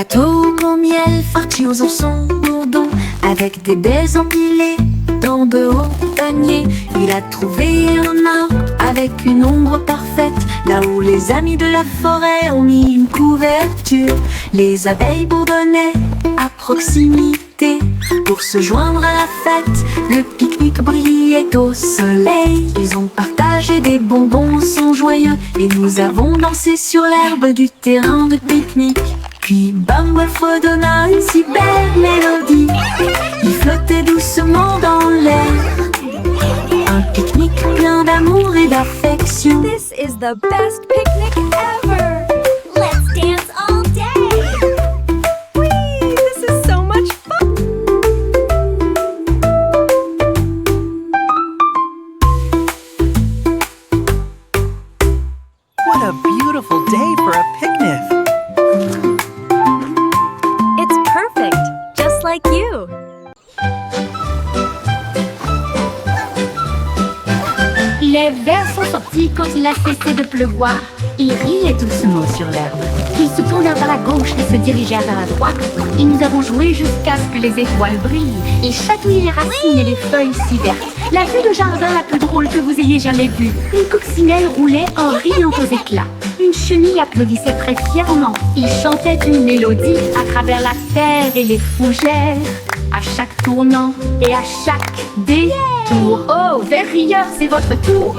gâteau au miel farci aux oursons bourdons, avec des baies empilées dans de hauts paniers. Il a trouvé un arbre avec une ombre parfaite, là où les amis de la forêt ont mis une couverture. Les abeilles bourdonnaient à proximité pour se joindre à la fête. Le pique-nique brillait au soleil. Ils ont partagé des bonbons, sont joyeux, et nous avons dansé sur l'herbe du terrain de pique-nique. Puis Bumble fredonna une si belle mélodie, il flottait doucement dans l'air. Un pique-nique plein d'amour et d'affection. This is the best picnic ever! Let's dance all day! Whee! This is so much fun! What a beautiful day for a picnic! It's perfect, just like you! Les vers sont sortis quand il a cessé de pleuvoir. Ils riaient doucement sur l'herbe. Ils se tournèrent vers la gauche et se dirigèrent vers la droite. Et nous avons joué jusqu'à ce que les étoiles brillent et chatouillent les racines et les feuilles si vertes. La vue de jardin la plus drôle que vous ayez jamais vue. Une coccinelle roulait en riant aux éclats. Une chenille applaudissait très fièrement. Il chantait une mélodie à travers la terre et les fougères. À chaque tournant et à chaque détour. Oh, vers rieur, c'est votre tour.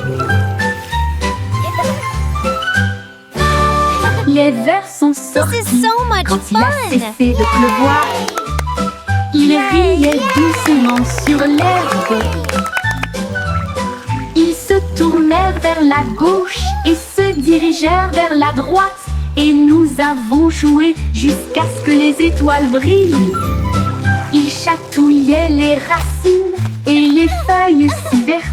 Les vers sont sortis This is so much quand il a fun. cessé de pleuvoir. Ils riaient doucement sur l'herbe. Ils se tournèrent vers la gauche et se dirigèrent vers la droite. Et nous avons joué jusqu'à ce que les étoiles brillent. Ils chatouillaient les racines et les feuilles si vertes.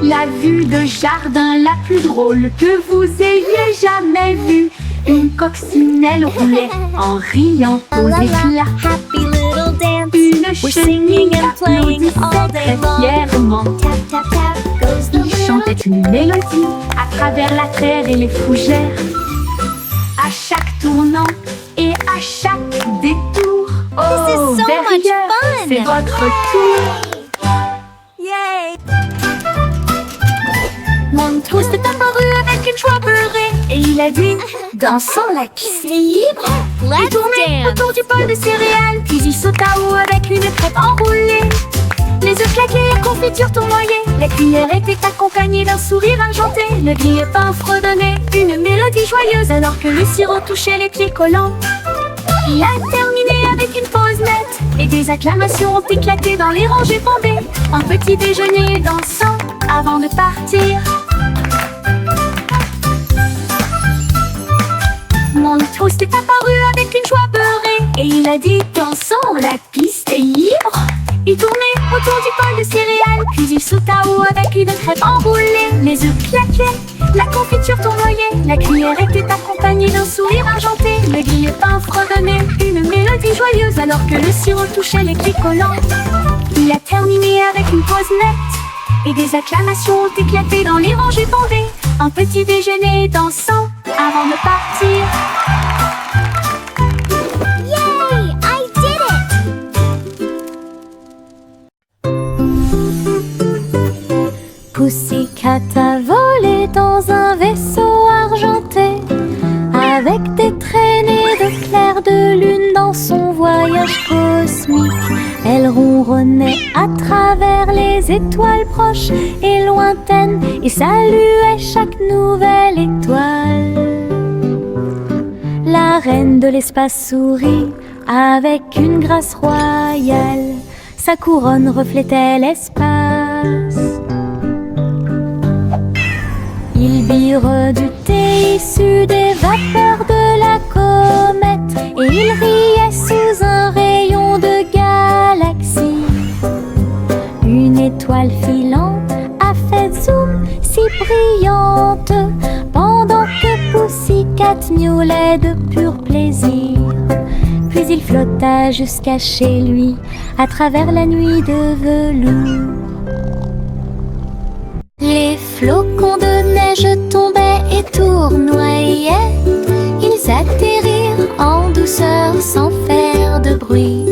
La vue de jardin la plus drôle que vous ayez jamais vue. Une coccinelle roulait en riant aux éclats. Happy little dance. Une We're chenille singing and playing all applaudissait day très long. fièrement. Tap, tap, tap goes the Il chantait une mélodie à travers la terre et les fougères. À chaque tournant et à chaque détour. Oh, This is so much derrière, fun. c'est votre tour. Yay! Montrose est apparu avec une joie beurrée et il a dit: dansons la piste libre. Il Let's tournait dance! autour du bol de céréales, puis il sauta haut avec une crêpe enroulée. Les œufs claqués et confiture tournoyaient. La cuillère était accompagnée d'un sourire argenté. Le grille-pain fredonnait une mélodie joyeuse alors que le sirop touchait les pieds collants. Il a terminé avec une pause nette et des acclamations ont éclaté dans les rangées bombées. Un petit déjeuner dansant avant de partir. Montrose est apparu avec une joie beurrée et il a dit: dansons, la piste est libre. Il tournait autour du bol de céréales, puis il sauta haut avec une crêpe enroulée. Les œufs claquaient, la confiture tournoyait, la cuillère était accompagnée d'un sourire argenté. Le grille-pain fredonnait une mélodie joyeuse alors que le sirop touchait les pieds collants. Il a terminé avec une pause nette et des acclamations ont éclaté dans les rangées bondées. Un petit déjeuner dansant avant de partir. Yay! I did it! Pussycat a volé dans un vaisseau argenté, avec des traînées de clair de lune dans son voyage cosmique. Elle ronronnait à travers les étoiles proches et lointaines et saluait chaque nouvelle étoile. La reine de l'espace sourit avec une grâce royale. Sa couronne reflétait l'espace. Il but du thé issu des vapeurs de la comète et il riait sous un rayon de galaxie. Une étoile filante a fait zoom si brillante pendant que Pussycat miaulait de pur plaisir. Puis il flotta jusqu'à chez lui à travers la nuit de velours. Les flocons de neige tombaient et tournoyaient. Ils atterrirent en douceur douceur sans faire de bruit.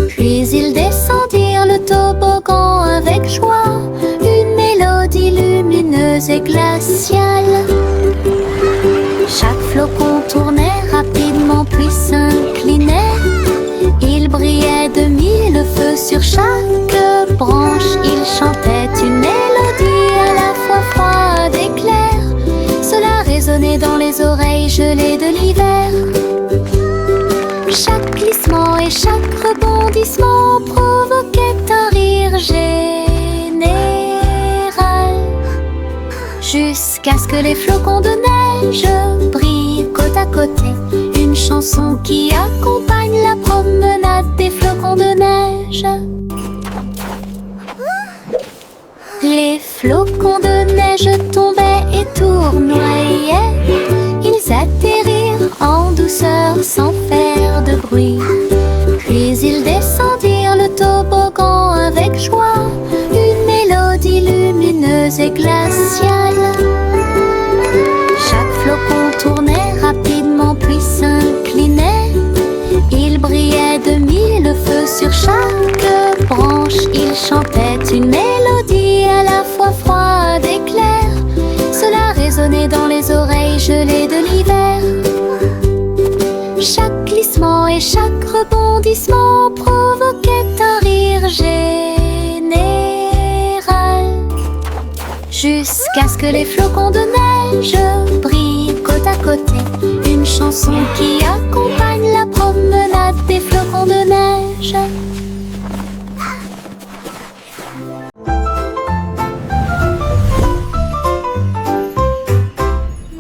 Puis ils descendirent le toboggan avec joie, une mélodie lumineuse et glaciale. Chaque flocon tournait rapidement puis s'inclinait. Il brillait de mille feux sur chaque branche. Il chantait une mélodie à la fois froide et claire. Cela résonnait dans les oreilles gelées de l'hiver. Chaque glissement et chaque rebondissement provoquait un rire général, jusqu'à ce que les flocons de neige brillent côte à côté. Une chanson qui accompagne la promenade des flocons de neige. Les flocons de neige tombaient et tournoyaient. Ils atterrirent en douceur sans faire de bruit. Puis ils descendirent le toboggan avec joie, une mélodie lumineuse et glaciale. Chaque flocon tournait rapidement puis s'inclinait. Il brillait de mille feux sur chaque branche. Il chantait une mélodie à la fois froide et claire. Cela résonnait dans les oreilles gelées de l'hiver. Chaque glissement et chaque rebondissement provoquait un rire général, jusqu'à ce que les flocons de neige brillent côte à côté. Une chanson qui accompagne la promenade des flocons de neige.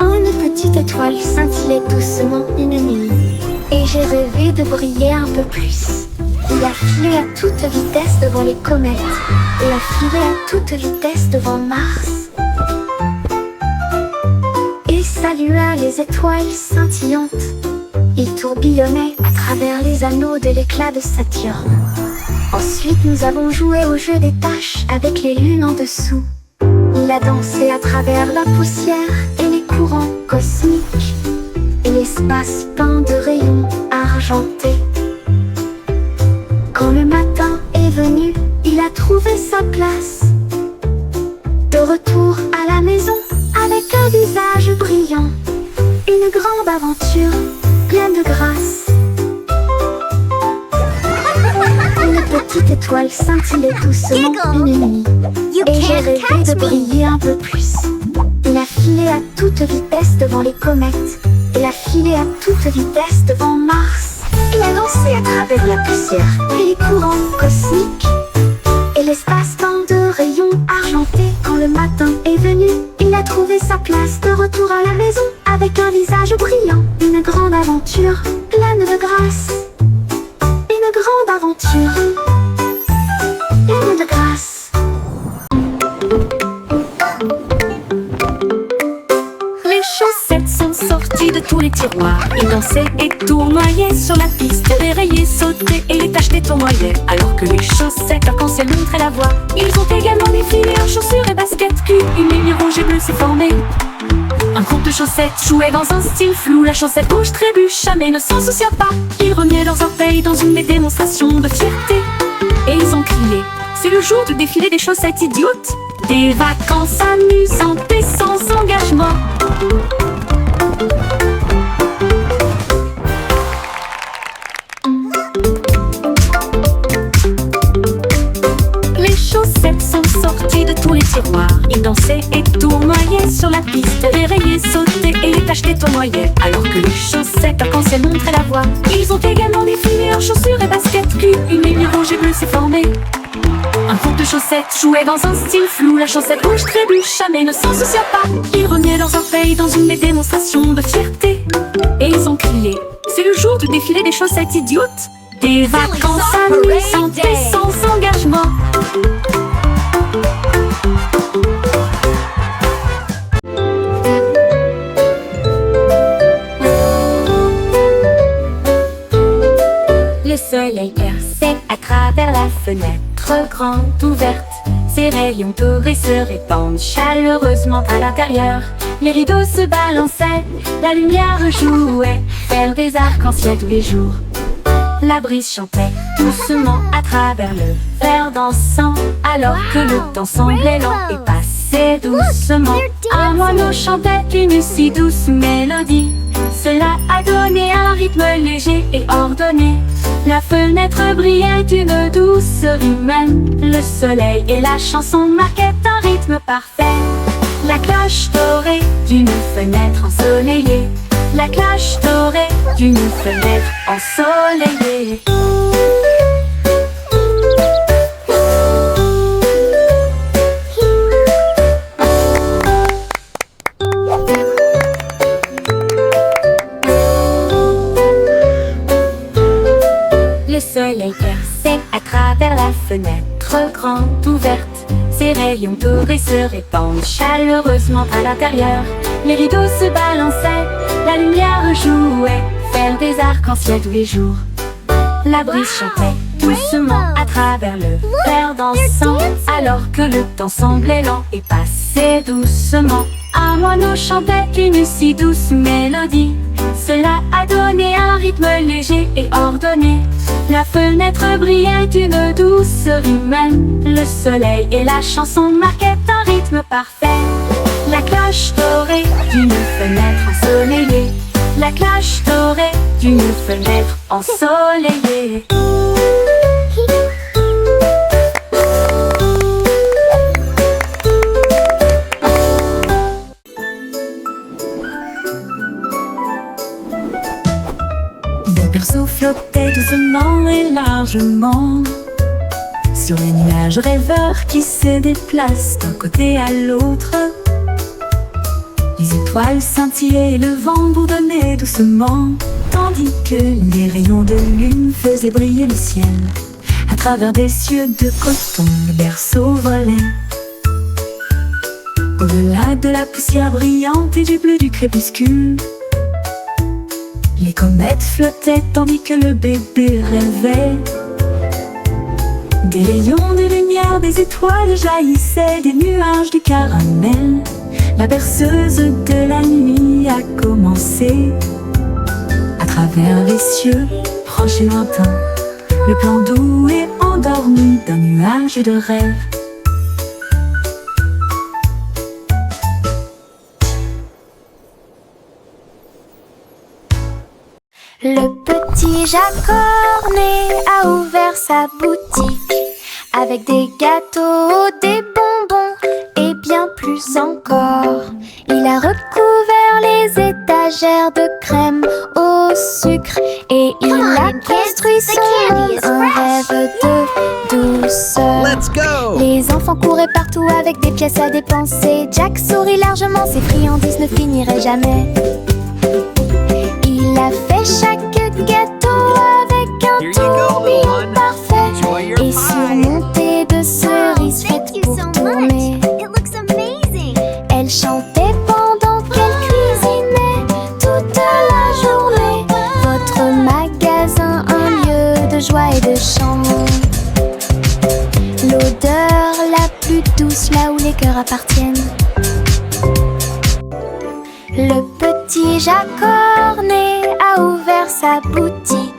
Une petite étoile scintillait doucement une nuit, et j'ai rêvé de briller un peu plus. Il a filé à toute vitesse devant les comètes, et a filé à toute vitesse devant Mars. Et salua les étoiles scintillantes. Il tourbillonnait à travers les anneaux de l'éclat de Saturne. Ensuite nous avons joué au jeu des taches avec les lunes en dessous. Il a dansé à travers la poussière et les courants cosmiques, et l'espace peint de rayons argentés. Quand le matin est venu, il a trouvé sa place. De retour à la maison, avec un visage brillant, une grande aventure pleine de grâce. Une petite étoile scintillait doucement une nuit, et j'ai rêvé de briller un peu plus. Il a filé à toute vitesse devant les comètes, et a filé à toute vitesse devant Mars. Il a dansé à travers la poussière et les courants cosmiques, et l'espace peint de rayons argentés. Quand le matin est venu, il a trouvé sa place. De retour à la maison, avec un visage brillant, une grande aventure pleine de grâce. Une grande aventure pleine de grâce. Les chaussettes sont sorties de tous les tiroirs. Ils dansaient et tournoyaient sur la piste. Les rayés sautaient et les taches tournoyaient. Alors que les chaussettes arc-en-ciel montraient la voie. Ils ont également défilé en chaussures et baskets culs. Une ligne rouge et bleue s'est formée. Un groupe de chaussettes jouait dans un style flou. La chaussette rouge trébucha mais ne s'en soucia pas. Ils remuaient leurs orteils dans une démonstration de fierté. Et ils ont crié: c'est le jour du défilé des chaussettes idiotes. Des vacances amusantes et sans engagement. Les chaussettes sont sorties de tous les tiroirs. Ils dansaient et tournoyaient sur la piste. Les rayés sautaient et les taches tournoyaient. Alors que les chaussettes arc-en-ciel montraient la voie. Ils ont également défilé en chaussures et baskets culs. Une ligne rouge et bleue s'est formée. Un groupe de chaussettes jouait dans un style flou. La chaussette rouge trébucha mais ne s'en soucia pas. Ils remuaient leurs orteils dans une démonstration de fierté. Et ils ont crié: c'est le jour du défilé des chaussettes idiotes. Des vacances amusantes et sans engagement. Le soleil perçait à travers la fenêtre grande ouverte. Ses rayons dorés se répandent chaleureusement à l'intérieur. Les rideaux se balançaient, la lumière jouait, faire des arcs-en-ciel tous les jours. La brise chantait doucement à travers le verre dansant, alors que le temps semblait lent et passait doucement. Un moineau chantait une si douce mélodie, cela a donné un rythme léger et ordonné. La fenêtre brillait d'une douceur humaine, le soleil et la chanson marquaient un rythme parfait. La cloche dorée d'une fenêtre ensoleillée, la cloche dorée d'une fenêtre ensoleillée. Le soleil perçait à travers la fenêtre grande ouverte. Ses rayons dorés se répandent chaleureusement à l'intérieur. Les rideaux se balançaient, la lumière jouait, faire des arcs-en-ciel tous les jours. La brise chantait doucement à travers le verre dansant, alors que le temps semblait lent et passait doucement. Un moineau chantait une si douce mélodie, cela a donné un rythme léger et ordonné. La fenêtre brillait d'une douceur humaine, le soleil et la chanson marquaient un rythme parfait. La cloche dorée d'une fenêtre ensoleillée, la cloche dorée d'une fenêtre ensoleillée. Le berceau flottait doucement et largement sur les nuages rêveurs qui se déplacent d'un côté à l'autre. Les étoiles scintillaient et le vent bourdonnait doucement, tandis que les rayons de lune faisaient briller le ciel. À travers des cieux de coton, le berceau volait. Au-delà de la poussière brillante et du bleu du crépuscule, les comètes flottaient tandis que le bébé rêvait. Des rayons de lumière, des étoiles jaillissaient, des nuages de caramel. La berceuse de la nuit a commencé. À travers les cieux, proches et lointains, le plan doux est endormi d'un nuage de rêve. Le petit Jacques-Cornet a ouvert sa boutique avec des gâteaux, des bonbons et bien plus encore. Il a recouvert les étagères de crème au sucre et il a construit son monde, un rêve de douceur. Let's go! Les enfants couraient partout avec des pièces à dépenser. Jack sourit largement, ses friandises ne finiraient jamais. Il a fait chaque gâteau avec un Here you go, tourbillon little one. parfait Enjoy your et pie. surmonté de cerises Thank faites you pour so much. tourner. It looks amazing. Elle chantait pendant qu'elle cuisinait toute la journée. Votre magasin, un lieu de joie et de chant. L'odeur la plus douce là où les cœurs appartiennent. Le petit Jacques-Cornet a ouvert sa boutique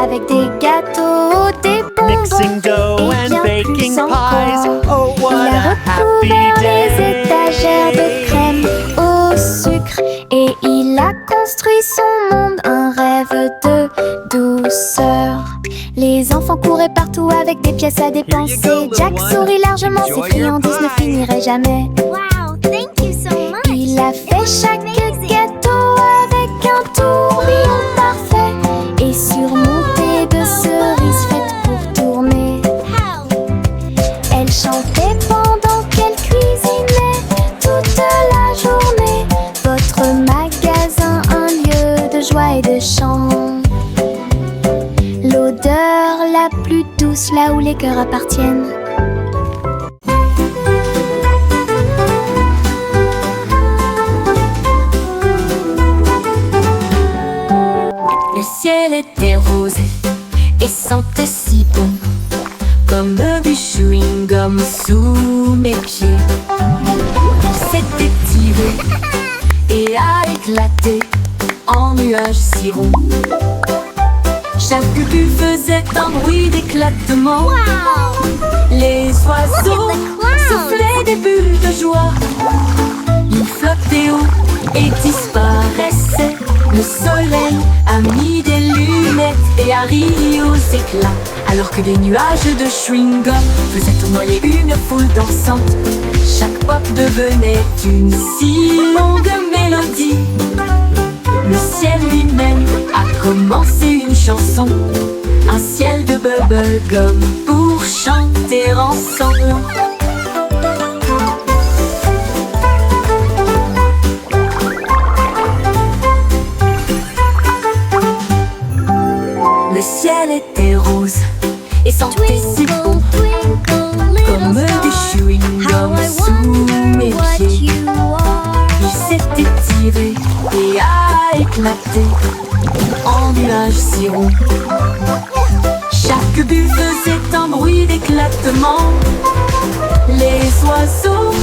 avec des gâteaux, des Mixing dough bonbons et and bien baking plus pies. encore. Oh, what Il a a happy recouvert les day! étagères de crème au sucre et il a construit son monde, un rêve de douceur. Les enfants couraient partout avec des pièces à dépenser. little Jack one. sourit largement, ses Enjoy your friandises ne pie. finiraient jamais. Wow, thank you so much. Il a fait It chaque looks amazing. gâteau avec un tourbillon parfait et surmonté de cerises faites pour tourner. How? Elle chantait pendant qu'elle cuisinait toute la journée. Votre magasin, un lieu de joie et de chant. L'odeur la plus douce là où les cœurs appartiennent. Le ciel était rose et sentait si bon, comme du chewing-gum sous mes pieds. S'est étiré et a éclaté en nuages si ronds. Chaque bulle faisait un bruit d'éclatement. Les oiseaux soufflaient des bulles de joie. Ils flottaient haut et disparaissaient. Le soleil a mis des lunettes et a ri aux éclats, alors que des nuages de chewing-gum faisaient tournoyer une foule dansante. Chaque pop devenait une si longue mélodie. Le ciel lui-même a commencé une chanson, un ciel de bubblegum pour chanter ensemble. Le ciel était rose et sentait si bon, comme du chewing-gum sous mes pieds. Il s'est étiré et a éclaté en nuages si ronds. Chaque bulle faisait un bruit d'éclatement. Les oiseaux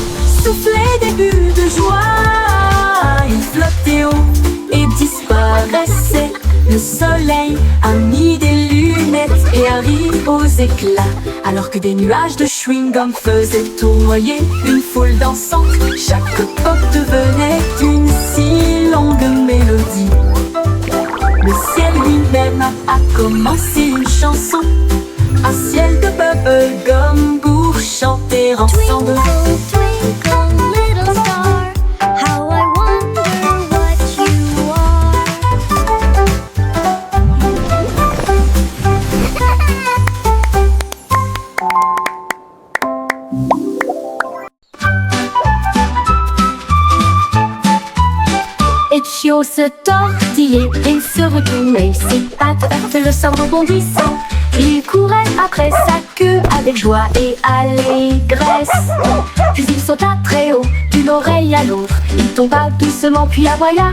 soufflaient des bulles de joie. Ils flottaient haut et disparaissaient. Le soleil a mis des lunettes et a ri aux éclats, alors que des nuages de chewing-gum faisaient tournoyer une foule dansante. Chaque pop devenait une si longue mélodie. Le ciel lui-même a commencé une chanson, un ciel de bubblegum pour chanter ensemble. Twinkle, little star, how I wonder what you are. Etchio se tortillait et se retournait, ses pattes heurtaient le sol rebondissant. Il courait après sa queue avec joie et allégresse. Puis il sauta très haut, d'une oreille à l'autre. Il tomba doucement puis aboya.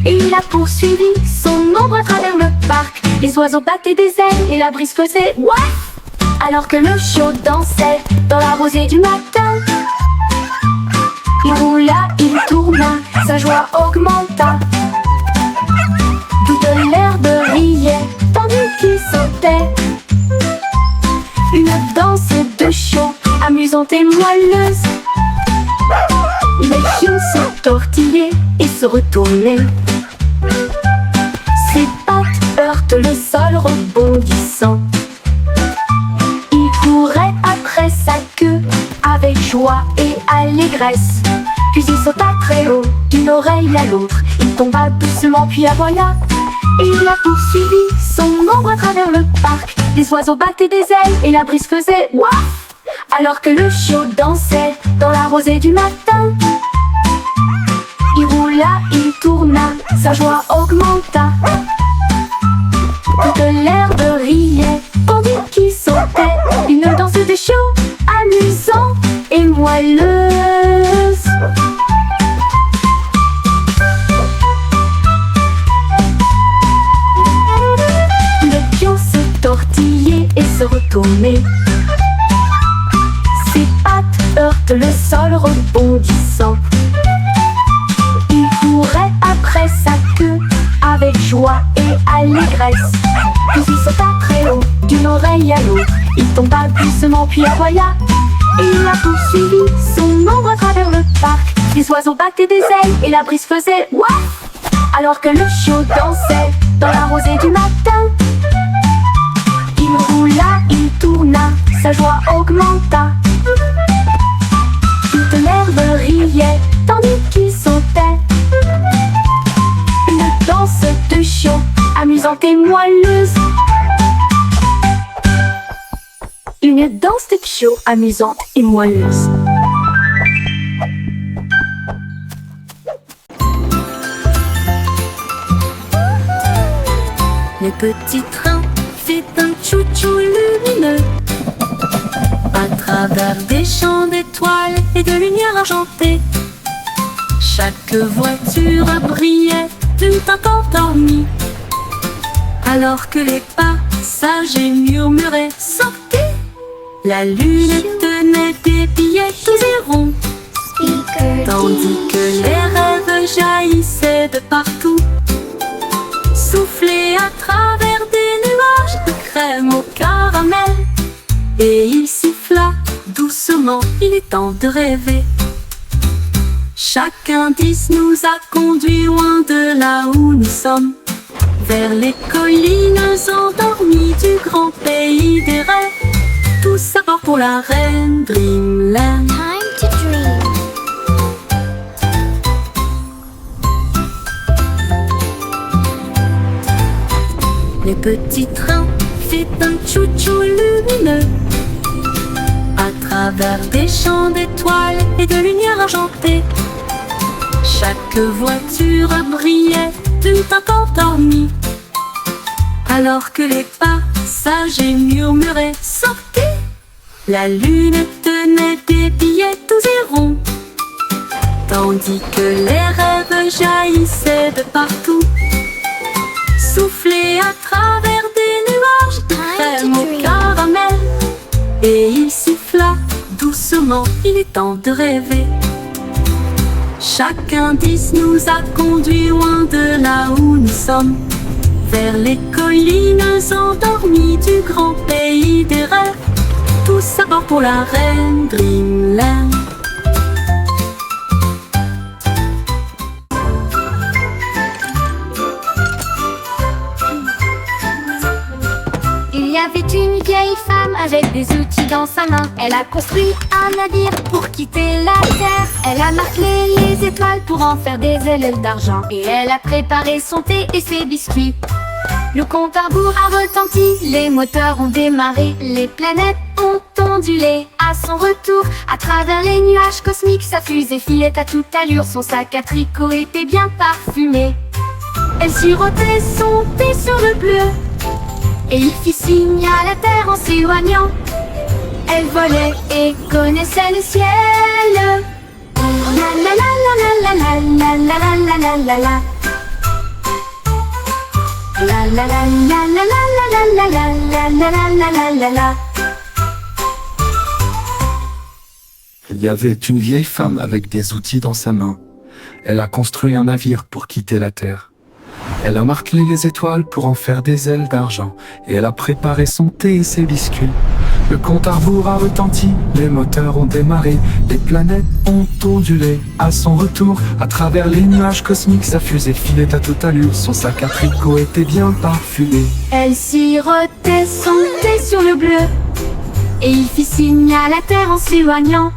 Et il a poursuivi son ombre à travers le parc. Les oiseaux battaient des ailes et la brise faisait ouaf, alors que le chiot dansait dans la rosée du matin. Il roula, il tourna, sa joie augmenta. Toute l'herbe riait, tandis qu'il sautait. Une danse de chiot, amusante et moelleuse. Les chiots se tortillaient et se retournaient. Ses pattes heurtent le sol rebondissant. Il courait après sa queue avec joie et allégresse. Puis il sauta très haut, d'une oreille à l'autre. Il tomba doucement puis aboya. Et il a poursuivi son ombre à travers le parc. Les oiseaux battaient des ailes et la brise faisait ouaf, alors que le chiot dansait dans la rosée du matin. Il roula, il tourna, sa joie augmenta. Toute l'herbe riait, tandis qu'il sautait. Une danse de chiot, amusante et moelleuse. Le pion se tortillait et se retournait. Ses pattes heurtent le sol rebondissant. Il courait après sa queue avec joie et allégresse. Puis il sauta très haut, d'une oreille à l'autre. Il tomba doucement puis aboya. Et il a poursuivi son ombre à travers le parc. Les oiseaux battaient des ailes et la brise faisait ouaf, alors que le chiot dansait dans la rosée du matin. Il roula, il tourna, sa joie augmenta. Toute l'herbe riait, tandis qu'il sautait. Une danse de chiot, amusante et moelleuse. Une danse de chiot, amusante et moelleuse. Le petit train fait un chou-chou lumineux à travers des champs d'étoiles et de lumière argentée. Chaque voiture brillait d'un temps endormi, alors que les passagers murmuraient « Sortez !» La lune était tenait des billets tous et ronds, tandis que les rêves jaillissaient de partout, soufflés à travers des nuages de crème au caramel. Et il siffla doucement, il est temps de rêver. Chaque indice nous a conduits loin de là où nous sommes, vers les collines endormies du grand pays des rêves. Tout ça part pour la reine Dreamland. Time to dream. Les petits trains fait un tchou-tchou lumineux à travers des champs d'étoiles et de lumière argentée. Chaque voiture brillait d'une teinte endormie, alors que les passagers murmuraient « Sortez !» La lune tenait des billets tous et ronds, tandis que les rêves jaillissaient de partout, soufflés à travers des nuages de crème au caramel. Et il siffla doucement, il est temps de rêver. Chaque indice nous a conduits loin de là où nous sommes, vers les collines endormies du grand pays des rêves. Tout ça part pour la reine Dreamland. Il y avait une vieille femme avec des outils dans sa main. Elle a construit un navire pour quitter la terre. Elle a marqué les étoiles pour en faire des ailes d'argent. Et elle a préparé son thé et ses biscuits. Le compte à rebours a retenti, les moteurs ont démarré. Les planètes ont ondulé à son retour. À travers les nuages cosmiques, sa fusée filait à toute allure. Son sac à tricot était bien parfumé. Elle sirotait son thé sur le bleu, et il fit signe à la terre en s'éloignant. Elle volait et connaissait le ciel. La la la la la la la la la la la la. La la la la la la la la la la la la la la. Il y avait une vieille femme avec des outils dans sa main. Elle a construit un navire pour quitter la terre. Elle a marqué les étoiles pour en faire des ailes d'argent. Et elle a préparé son thé et ses biscuits. Le compte à rebours a retenti, les moteurs ont démarré. Les planètes ont ondulé à son retour. À travers les nuages cosmiques, sa fusée filait à toute allure. Son sac à tricot était bien parfumé. Elle sirotait son thé sur le bleu, et il fit signe à la terre en s'éloignant.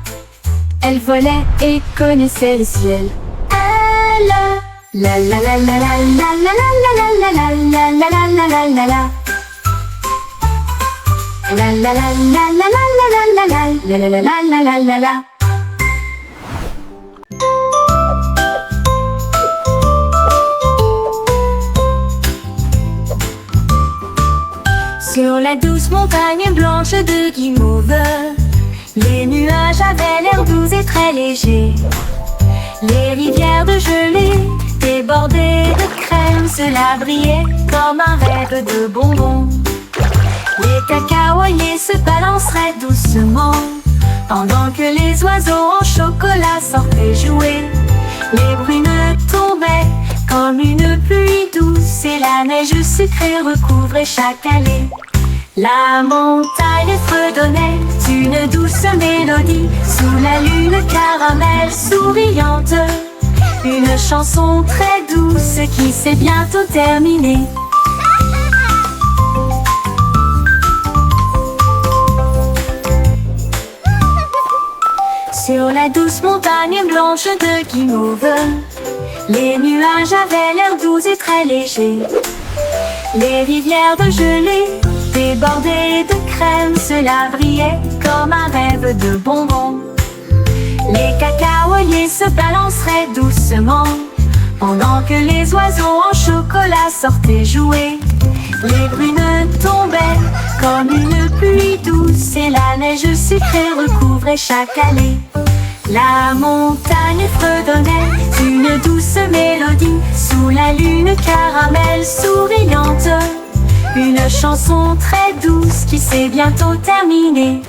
Elle volait et connaissait le ciel. Elle la la la la la la la la la la la la la la la la la. La la la la la la la la la la la la la la la. Sur la douce montagne blanche de Guimauve, les nuages avaient l'air doux et très légers. Les rivières de gelée débordées de crème, cela brillait comme un rêve de bonbons. Les cacaoyers se balanceraient doucement, pendant que les oiseaux en chocolat sortaient jouer. Les brunes tombaient comme une pluie douce, et la neige sucrée recouvrait chaque allée. La montagne fredonnait une douce mélodie, sous la lune caramel souriante. Une chanson très douce qui s'est bientôt terminée. Sur la douce montagne blanche de Guimauve, les nuages avaient l'air doux et très légers. Les rivières de gelée débordées de crème, cela brillait comme un rêve de bonbons. Les cacaoyers se balanceraient doucement, pendant que les oiseaux en chocolat sortaient jouer. Les brunes tombaient comme une pluie douce, et la neige sucrée recouvrait chaque allée. La montagne fredonnait une douce mélodie, sous la lune caramel souriante. Une chanson très douce qui s'est bientôt terminée.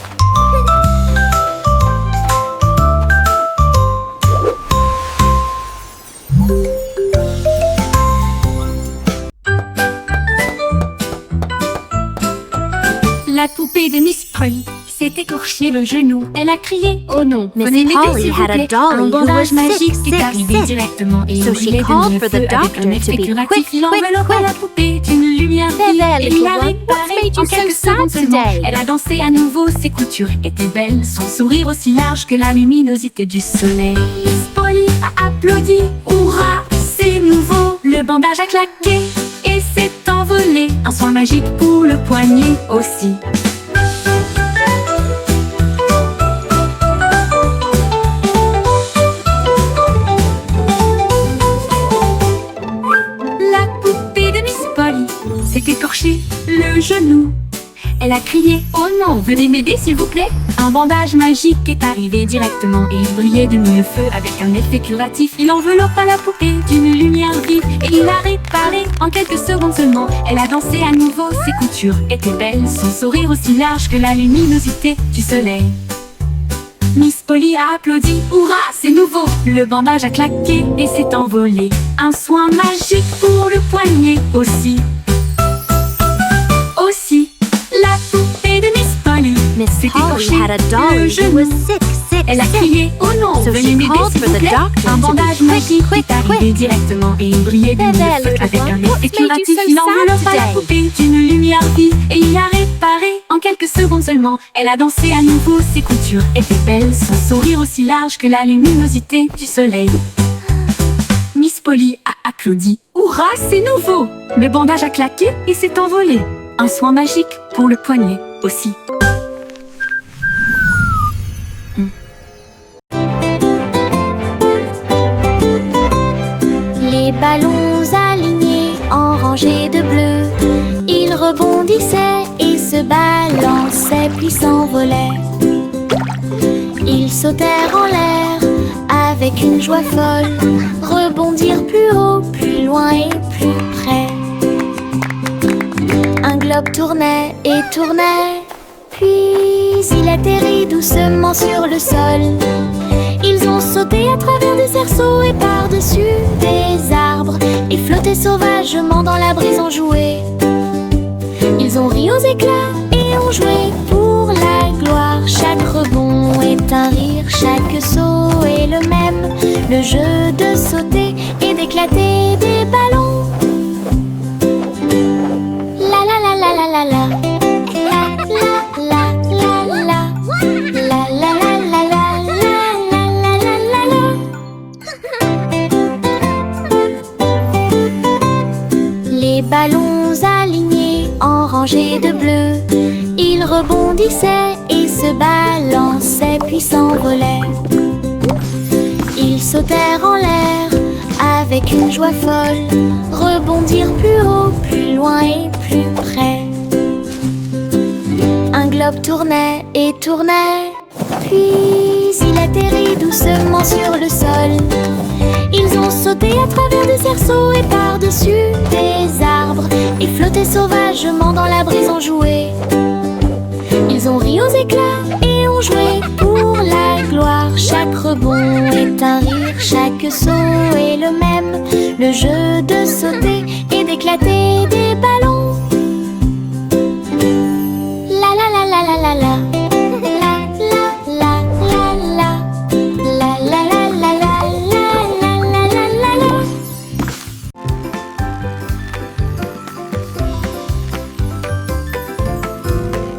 Polly s'est écorché le genou. Elle a crié « Oh non, Miss venez m'aider Polly s'il vous had a plaît !» dolly Un who bandage was magique sick, est sick, arrivé sick. directement et So il she brillait de called mille for the feux avec doctor un effet to be curatif. quick, Il enveloppa quick, la poupée d'une lumière vive There, et little il a one, what's réparé made en you so quelques sad secondes seulement. today? Elle a dansé à nouveau, ses coutures étaient belles, son sourire aussi large que la luminosité du soleil. Miss Polly a applaudi, hurrah, c'est nouveau. Le bandage a claqué et s'est envolé. Un soin magique pour le poignet aussi. La poupée de Miss Polly s'est écorché le genou. Elle a crié « Oh non, venez m'aider s'il vous plaît !» Un bandage magique est arrivé directement et il brillait de mille feux avec un effet curatif. Il enveloppa la poupée d'une lumière vive et il a réparé en quelques secondes seulement. Elle a dansé à nouveau, ses coutures étaient belles, son sourire aussi large que la luminosité du soleil. Miss Polly a applaudi, hurrah, c'est nouveau. Le bandage a claqué et s'est envolé. Un soin magique pour le poignet aussi. Aussi, la poupée de Miss Polly Miss s'est Polly écorché had a le dolly who genou. was sick, sick, Elle a sick. crié « Oh non, So venez she m'aider called s'il for vous the plaît !» doctor Un to be bandage quick, magique quick, est arrivé quick. directement et il brillait de There, mille there, feux little avec one, un what's effet made you curatif. so Il sad enveloppa la today? poupée d'une lumière vive et il a réparé en quelques secondes seulement. Elle a dansé à nouveau, ses coutures étaient belles, son sourire aussi large que la luminosité du soleil. Miss Polly a applaudi. Hurrah, c'est nouveau! Le bandage a claqué et s'est envolé. Un soin magique pour le poignet aussi. Les ballons alignés en rangées de bleu, ils rebondissaient et se balançaient puis s'envolaient. Ils sautèrent en l'air avec une joie folle, rebondirent plus haut, plus loin et plus près. Un globe tournait et tournait, puis il atterrit doucement sur le sol. Ils ont sauté à travers des cerceaux et par-dessus des arbres et flotté sauvagement dans la brise en jouet. Ils ont ri aux éclats et ont joué pour la gloire. Chaque rebond est un rire, chaque saut est le même. Le jeu de sauter et d'éclater des ballons. La la la la la la la. Les ballons alignés en rangées de bleu, ils rebondissaient et se balançaient puis s'envolaient. Ils sautèrent en l'air avec une joie folle, rebondirent plus haut, plus loin et plus près. Un globe tournait et tournait, puis il atterrit doucement sur le sol. Ils ont sauté à travers des cerceaux et par-dessus des arbres et flotté sauvagement dans la brise en jouet. Ils ont ri aux éclats et ont joué pour la gloire. Chaque rebond est un rire, chaque saut est le même. Le jeu de sauter et d'éclater des ballons. La la la la la la la.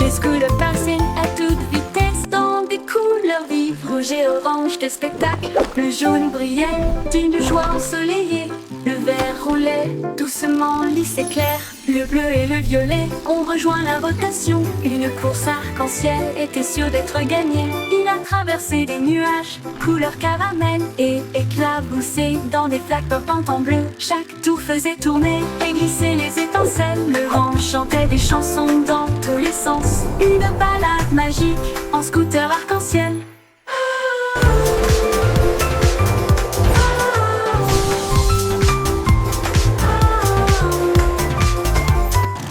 Les scouts passaient à toute vitesse dans des couleurs vives, rouge et orange de spectacle. Le jaune brillait d'une joie ensoleillée, le vert roulait doucement, lisse et clair. Le bleu et le violet ont rejoint la rotation. Une course arc-en-ciel était sûre d'être gagnée. Il a traversé des nuages, couleur caramel, et éclaboussé dans des flaques pop en bleu. Chaque tour faisait tourner et glisser les étincelles. Le vent chantait des chansons dans tous les sens. Une balade magique en scooter arc-en-ciel.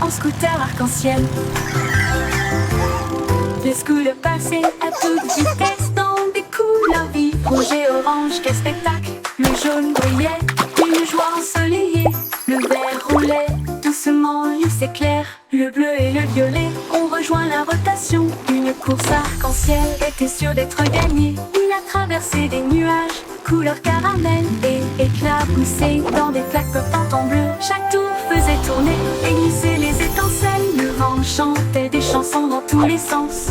En scooter arc-en-ciel. Les scouts passaient à toute vitesse dans des couleurs vives, rouge et orange, quel spectacle. Le jaune brillait d'une joie ensoleillée, le vert roulait doucement, lisse et clair. Le bleu et le violet ont rejoint la rotation. Une course arc-en-ciel était sûre d'être gagnée. Il a traversé des nuages, couleur caramel et éclaboussé dans des flaques flottantes en bleu. Chaque tour faisait tourner et glisser les étincelles. Le vent chantait des chansons dans tous les sens.